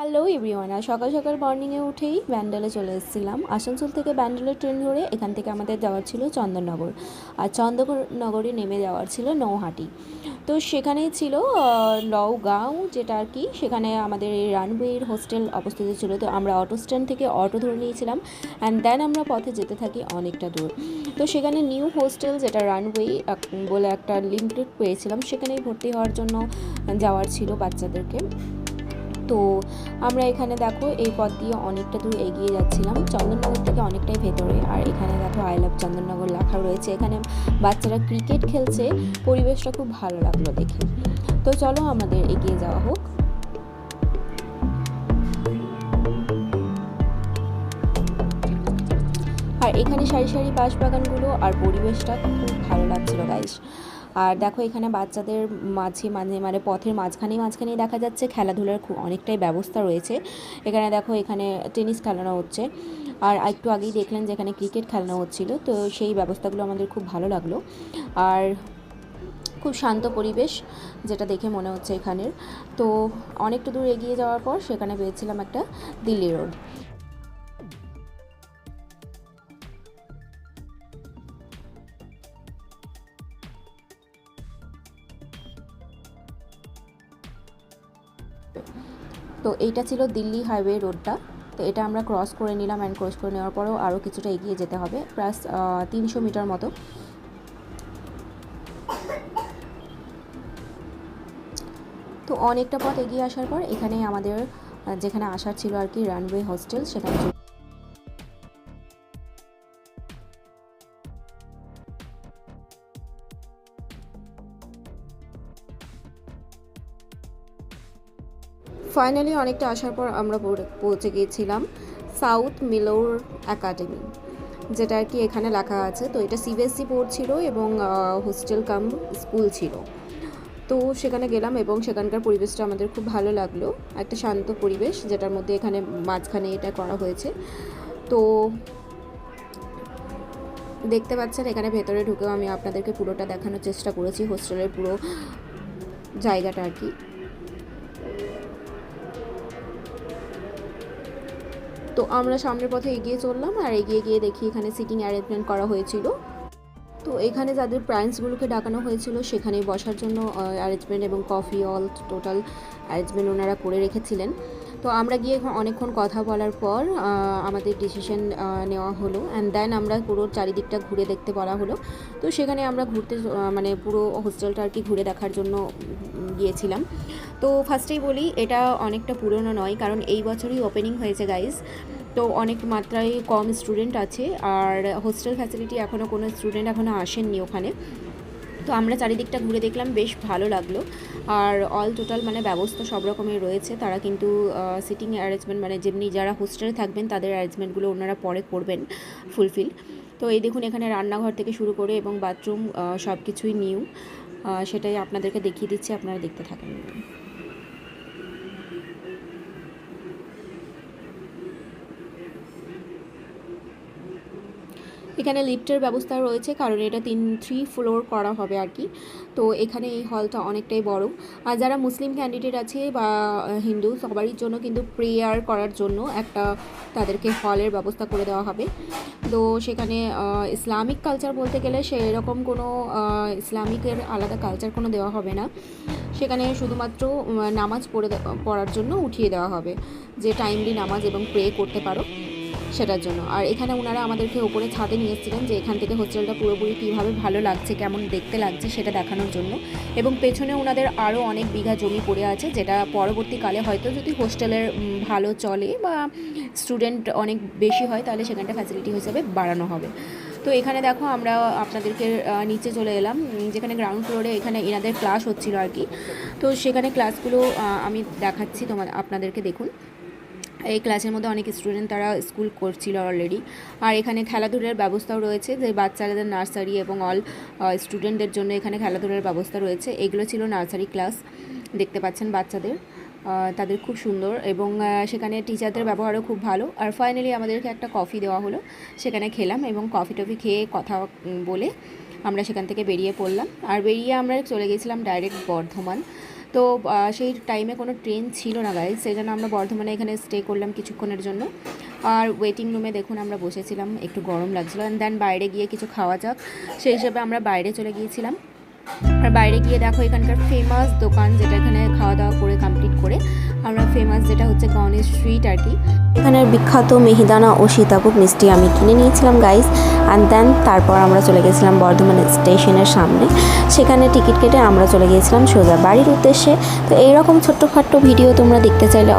Hello everyone. আর সকাল সকাল মর্নিংয়ে উঠেই ব্যান্ডেলে চলে এসেছিলাম। আসানসোল থেকে ব্যান্ডেলের ট্রেন ধরে এখান থেকে আমাদের যাওয়ার ছিল চন্দননগর, আর চন্দননগরে নেমে যাওয়ার ছিল নৌহাটি। তো সেখানেই ছিল নওগাঁও, যেটা আর কি সেখানে আমাদের এই রানওয়ের হোস্টেল অবস্থিত ছিল। তো আমরা অটো স্ট্যান্ড থেকে অটো ধরে নিয়েছিলাম, অ্যান্ড দেন আমরা পথে যেতে থাকি অনেকটা দূর। তো সেখানে নিউ হোস্টেল, যেটা রানওয়ে বলে একটা লিমিটেড পেয়েছিলাম, সেখানেই ভর্তি হওয়ার জন্য যাওয়ার ছিল বাচ্চাদেরকে। তো আমরা এখানে দেখো এই পথ দিয়ে অনেকটা দূর এগিয়ে যাচ্ছিলাম, চন্দননগর থেকে অনেকটাই ভেতরে। আর এখানে দেখো আই লাভ চন্দননগর লেখা রয়েছে। এখানে বাচ্চারা ক্রিকেট খেলছে, পরিবেশটা খুব ভালো লাগলো দেখে। তো চলো আমাদের এগিয়ে যাওয়া হোক। আর এখানে সারি সারি বাঁশবাগানগুলো আর পরিবেশটা খুব ভালো লাগছিল গাইস। আর দেখো এখানে বাচ্চাদের মাঝে মানে পথের মাঝখানেই দেখা যাচ্ছে খেলাধুলার খুব অনেকটাই ব্যবস্থা রয়েছে। এখানে দেখো এখানে টেনিস খেলানো হচ্ছে, আর একটু আগেই দেখলেন যে এখানে ক্রিকেট খেলানো হচ্ছিলো। তো সেই ব্যবস্থাগুলো আমাদের খুব ভালো লাগলো, আর খুব শান্ত পরিবেশ যেটা দেখে মনে হচ্ছে এখানের। তো অনেকটা দূর এগিয়ে যাওয়ার পর সেখানে পেয়েছিলাম একটা দিল্লি রোড। তো এইটা ছিল দিল্লি হাইওয়ে রোডটা। তো এটা আমরা ক্রস করে নিলাম, অ্যান্ড ক্রস করে নেওয়ার পরেও আরও কিছুটা এগিয়ে যেতে হবে, প্রায় 300 মিটার মতো। তো অনেকটা পথ এগিয়ে আসার পর এখানে আমাদের যেখানে আসার ছিল আর কি রানওয়ে হোস্টেল, সেখানে ফাইনালি অনেকটা আসার পর আমরা পৌঁছে গিয়েছিলাম সাউথ মিলোর একাডেমি, যেটা আর কি এখানে লেখা আছে। তো এটা সিবিএসসি বোর্ড ছিল এবং হোস্টেল কাম স্কুল ছিল। তো সেখানে গেলাম এবং সেখানকার পরিবেশটা আমাদের খুব ভালো লাগলো, একটা শান্ত পরিবেশ যেটার মধ্যে এখানে মাঝখানে এটা করা হয়েছে। তো দেখতে পাচ্ছেন এখানে ভেতরে ঢুকেও আমি আপনাদেরকে পুরোটা দেখানোর চেষ্টা করেছি, হোস্টেলের পুরো জায়গাটা আর কি। তো আমরা সামনের পথে এগিয়ে চললাম, আর এগিয়ে গিয়ে দেখি এখানে সিটিং অ্যারেঞ্জমেন্ট করা হয়েছিল। তো এখানে যাদের প্যারেন্টসগুলোকে ডাকানো হয়েছিল সেখানে বসার জন্য অ্যারেঞ্জমেন্ট এবং কফি অল টোটাল অ্যারেঞ্জমেন্ট ওনারা করে রেখেছিলেন। তো আমরা গিয়ে অনেকক্ষণ কথা বলার পর আমাদের ডিসিশন নেওয়া হলো, অ্যান্ড দেন আমরা পুরো চারিদিকটা ঘুরে দেখতে বলা হলো। তো সেখানে আমরা ঘুরতে মানে পুরো হোস্টেলটা আর কি ঘুরে দেখার জন্য গিয়েছিলাম। তো ফার্স্টেই বলি এটা অনেকটা পুরনো নয়, কারণ এই বছরই ওপেনিং হয়েছে গাইজ। তো অনেক মাত্রায় কম স্টুডেন্ট আছে, আর হোস্টেল ফ্যাসিলিটি এখনও কোনো স্টুডেন্ট এখনও আসেননি ওখানে। তো আমরা চারিদিকটা ঘুরে দেখলাম, বেশ ভালো লাগলো। আর অল টোটাল মানে ব্যবস্থা সব রকমের রয়েছে। তারা কিন্তু সিটিং অ্যারেঞ্জমেন্ট মানে যেমনি যারা হোস্টেলে থাকবেন তাদের অ্যারেঞ্জমেন্টগুলো ওনারা পরে করবেন ফুলফিল। তো এই দেখুন এখানে রান্নাঘর থেকে শুরু করে এবং বাথরুম সব কিছুই নিউ, সেটাই আপনাদেরকে দেখিয়ে দিচ্ছি, আপনারা দেখতে থাকেন। এখানে লিফটের ব্যবস্থা রয়েছে, কারণ এটা 3 ফ্লোর করা হবে আর কি। তো এখানে এই হলটা অনেকটাই বড়। আর যারা মুসলিম ক্যান্ডিডেট আছে বা হিন্দু, সবারই জন্য কিন্তু প্রেয়ার করার জন্য একটা তাদেরকে হলের ব্যবস্থা করে দেওয়া হবে। তো সেখানে ইসলামিক কালচার বলতে গেলে সেরকম কোনো ইসলামিকের আলাদা কালচার কোনো দেওয়া হবে না। সেখানে শুধুমাত্র নামাজ পড়ার জন্য উঠিয়ে দেওয়া হবে, যে টাইমলি নামাজ এবং প্রে করতে পারো সেটার জন্য। আর এখানে ওনারা আমাদেরকে ওপরে ছাদে নিয়ে এসেছিলেন, যে এখান থেকে হোস্টেলটা পুরোপুরি কীভাবে ভালো লাগছে, কেমন দেখতে লাগছে সেটা দেখানোর জন্য। এবং পেছনে ওনাদের আরও অনেক বিঘা জমি পড়ে আছে, যেটা পরবর্তীকালে হয়তো যদি হোস্টেলের ভালো চলে বা স্টুডেন্ট অনেক বেশি হয় তাহলে সেখানটা ফ্যাসিলিটি হিসেবে বাড়ানো হবে। তো এখানে দেখো আমরা আপনাদেরকে নিচে চলে এলাম, যেখানে গ্রাউন্ড ফ্লোরে এখানে এনাদের ক্লাস হচ্ছিলো আর কি। তো সেখানে ক্লাসগুলো আমি দেখাচ্ছি আপনাদেরকে, দেখুন। এই ক্লাসের মধ্যে অনেক স্টুডেন্ট তারা স্কুল করছিল অলরেডি। আর এখানে খেলাধুলার ব্যবস্থাও রয়েছে, যে বাচ্চাদের নার্সারি এবং অল স্টুডেন্টদের জন্য এখানে খেলাধুলার ব্যবস্থা রয়েছে। এগুলো ছিল নার্সারি ক্লাস, দেখতে পাচ্ছেন বাচ্চাদের, তাদের খুব সুন্দর, এবং সেখানে টিচারদের ব্যবহারও খুব ভালো। আর ফাইনালি আমাদেরকে একটা কফি দেওয়া হলো, সেখানে খেলাম এবং কফি টফি খেয়ে কথা বলে আমরা সেখান থেকে বেরিয়ে পড়লাম। আর বেরিয়ে আমরা চলে গেছিলাম ডাইরেক্ট বর্ধমান। তো সেই টাইমে কোনো ট্রেন ছিল না গাইজ, সেই জন্য আমরা বর্ধমানে এখানে স্টে করলাম কিছুক্ষণের জন্য। আর ওয়েটিং রুমে দেখুন আমরা বসেছিলাম, একটু গরম লাগছিলো, অ্যান্ড দেন বাইরে গিয়ে কিছু খাওয়া যাক সেই হিসেবে আমরা বাইরে চলে গিয়েছিলাম। আর বাইরে গিয়ে দেখো এখানকার ফেমাস দোকান, যেটা এখানে খাওয়া দাওয়া করে কমপ্লিট করে আমরা ফেমাস যেটা হচ্ছে গণেশ স্ট্রিট আর কি, এখানের বিখ্যাত মিহিদানা ও সীতাভোগ মিষ্টি আমি কিনে নিয়েছিলাম গাইস। অ্যান্ড দেন তারপর আমরা চলে গেছিলাম বর্ধমান স্টেশনের সামনে, সেখানে টিকিট কেটে আমরা চলে গিয়েছিলাম সোজা বাড়ির উদ্দেশ্যে। তো এইরকম ছোট্টখাট্ট ভিডিও তোমরা দেখতে চাইলে